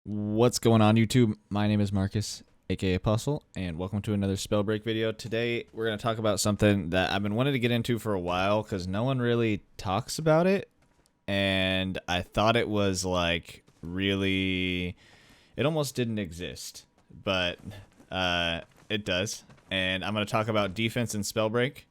What's going on, YouTube? My name is Marcus, aka Apostle, and welcome to another Spellbreak video. Today, we're going to talk about something that I've been wanting to get into for a while because no one really talks about it, and I thought it was like really, it almost didn't exist, but it does. And I'm going to talk about defense and Spellbreak.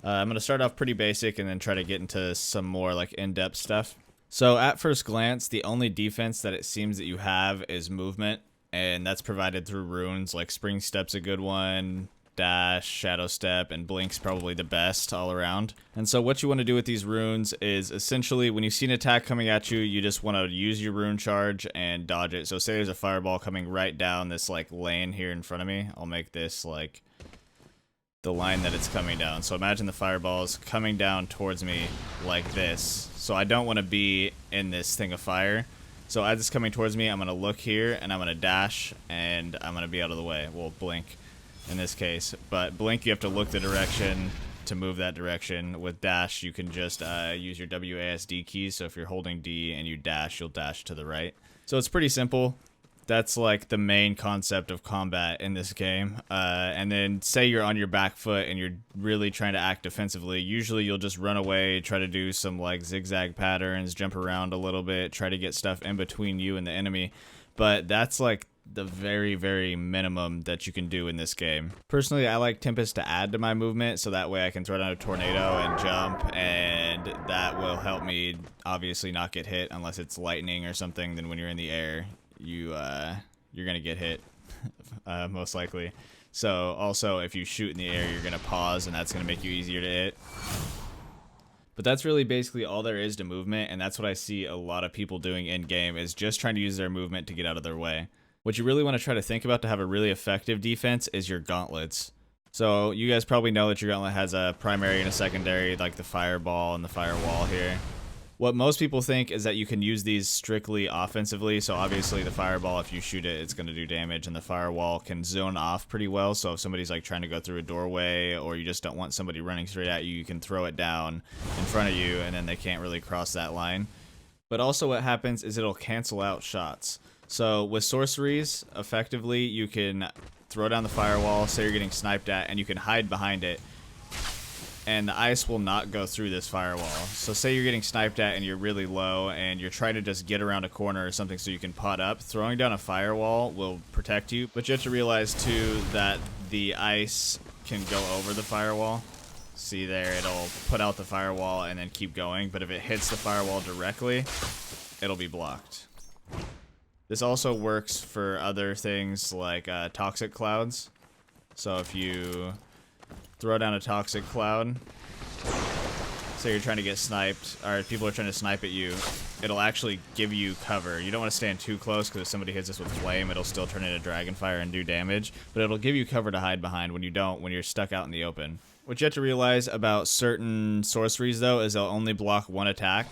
I'm going to start off pretty basic and then try to get into some more like in-depth stuff. So at first glance, the only defense that it seems that you have is movement, and that's provided through runes. Like Spring Step's a good one, Dash, Shadow Step, and Blink's probably the best all around. And so what you want to do with these runes is essentially when you see an attack coming at you, you just want to use your rune charge and dodge it. So say there's a fireball coming right down this like lane here in front of me. I'll make this like the line that it's coming down. So imagine the fireballs coming down towards me like this. So I don't want to be in this thing of fire. So as it's coming towards me, I'm going to look here and I'm going to dash and I'm going to be out of the way. Well, blink in this case. But blink, you have to look the direction to move that direction. With dash, you can just use your WASD keys. So if you're holding D and you dash, you'll dash to the right. So it's pretty simple. That's like the main concept of combat in this game. And then say you're on your back foot and you're really trying to act defensively. Usually you'll just run away, try to do some like zigzag patterns, jump around a little bit, try to get stuff in between you and the enemy. But that's like the very, very minimum that you can do in this game. Personally, I like Tempest to add to my movement so that way I can throw down a tornado and jump, and that will help me obviously not get hit unless it's lightning or something. Then when you're in the air, you're gonna get hit most likely. So also if you shoot in the air, you're gonna pause and that's gonna make you easier to hit. But that's really basically all there is to movement, and that's what I see a lot of people doing in game, is just trying to use their movement to get out of their way. What you really want to try to think about to have a really effective defense is your gauntlets. So you guys probably know that your gauntlet has a primary and a secondary, like the fireball and the firewall here. What most people think is that you can use these strictly offensively. So obviously the fireball, if you shoot it, it's going to do damage, and the firewall can zone off pretty well. So if somebody's like trying to go through a doorway, or you just don't want somebody running straight at you, you can throw it down in front of you and then they can't really cross that line. But also what happens is it'll cancel out shots. So with sorceries, effectively you can throw down the firewall, say you're getting sniped at, and you can hide behind it, and the ice will not go through this firewall. So say you're getting sniped at and you're really low and you're trying to just get around a corner or something so you can pot up. Throwing down a firewall will protect you, but you have to realize too that the ice can go over the firewall. See there, it'll put out the firewall and then keep going, but if it hits the firewall directly, it'll be blocked. This also works for other things like toxic clouds. So if you throw down a toxic cloud, so you're trying to get sniped, or people are trying to snipe at you, it'll actually give you cover. You don't want to stand too close because if somebody hits us with flame, it'll still turn into dragonfire and do damage, but it'll give you cover to hide behind when you don't, when you're stuck out in the open. What you have to realize about certain sorceries though is they'll only block one attack.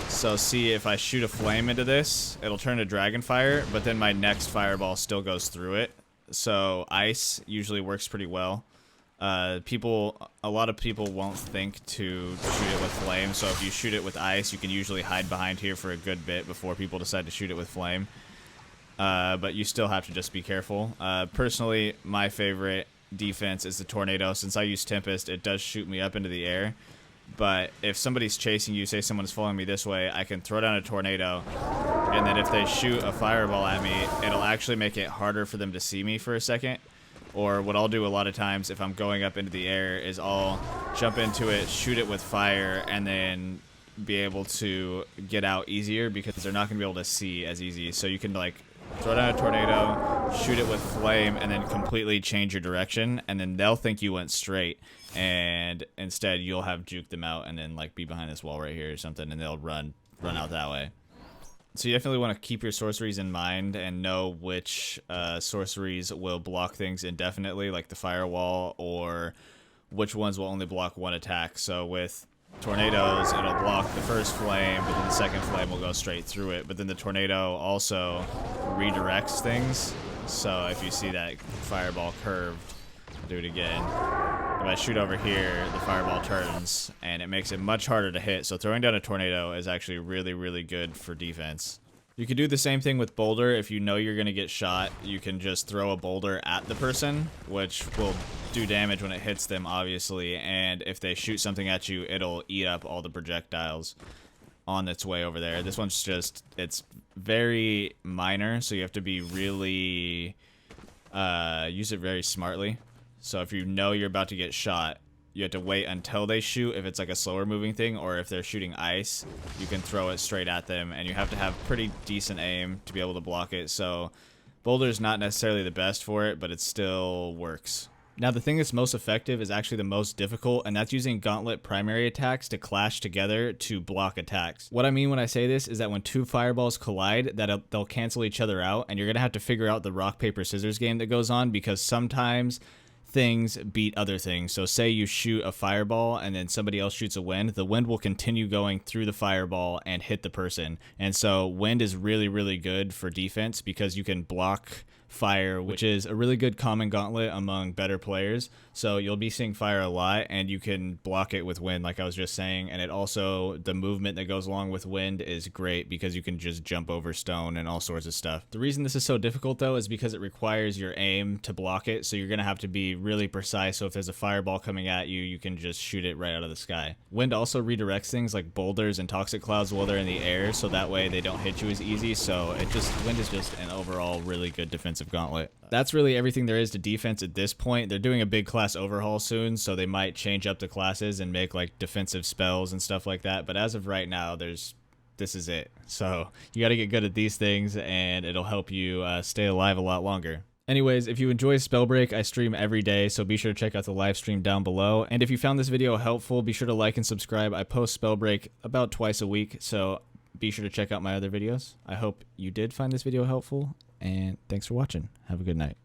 So see, if I shoot a flame into this, it'll turn to dragonfire, but then my next fireball still goes through it. So ice usually works pretty well. A lot of people won't think to shoot it with flame, so if you shoot it with ice, you can usually hide behind here for a good bit before people decide to shoot it with flame. But you still have to just be careful. Personally, my favorite defense is the tornado. Since I use Tempest, it does shoot me up into the air. But if somebody's chasing you, say someone's following me this way, I can throw down a tornado, and then if they shoot a fireball at me, it'll actually make it harder for them to see me for a second. Or what I'll do a lot of times if I'm going up into the air is I'll jump into it, shoot it with fire, and then be able to get out easier because they're not going to be able to see as easy. So you can like throw down a tornado, shoot it with flame, and then completely change your direction, and then they'll think you went straight, and instead you'll have juked them out and then like be behind this wall right here or something, and they'll run out that way. So you definitely want to keep your sorceries in mind and know which sorceries will block things indefinitely, like the firewall, or which ones will only block one attack. So with tornadoes, it'll block the first flame, but then the second flame will go straight through it. But then the tornado also redirects things. So if you see that fireball curved, I'll do it again. If I shoot over here, the fireball turns, and it makes it much harder to hit. So throwing down a tornado is actually really, really good for defense. You could do the same thing with boulder. If you know you're going to get shot, you can just throw a boulder at the person, which will do damage when it hits them, obviously. And if they shoot something at you, it'll eat up all the projectiles on its way over there. This one's just, it's very minor, so you have to be really, use it very smartly. So if you know you're about to get shot, you have to wait until they shoot if it's like a slower moving thing, or if they're shooting ice, you can throw it straight at them, and you have to have pretty decent aim to be able to block it. So boulder's not necessarily the best for it, but it still works. Now the thing that's most effective is actually the most difficult, and that's using gauntlet primary attacks to clash together to block attacks. What I mean when I say this is that when two fireballs collide, that they'll cancel each other out, and you're gonna have to figure out the rock paper scissors game that goes on, because sometimes things beat other things. So say you shoot a fireball and then somebody else shoots a wind, the wind will continue going through the fireball and hit the person. And so wind is really, really good for defense because you can block fire, which is a really good common gauntlet among better players. So you'll be seeing fire a lot, and you can block it with wind, like I was just saying. And it also, the movement that goes along with wind is great because you can just jump over stone and all sorts of stuff. The reason this is so difficult though is because it requires your aim to block it, so you're gonna have to be really precise. So if there's a fireball coming at you, you can just shoot it right out of the sky. Wind also redirects things like boulders and toxic clouds while they're in the air, so that way they don't hit you as easy. So wind is just an overall really good defensive gauntlet. That's really everything there is to defense at this point. They're doing a big class overhaul soon, so they might change up the classes and make like defensive spells and stuff like that. But as of right now, this is it. So you got to get good at these things, and it'll help you stay alive a lot longer. Anyways, if you enjoy Spellbreak, I stream every day, so be sure to check out the live stream down below. And if you found this video helpful, be sure to like and subscribe. I post Spellbreak about twice a week, so be sure to check out my other videos. I hope you did find this video helpful, and thanks for watching. Have a good night.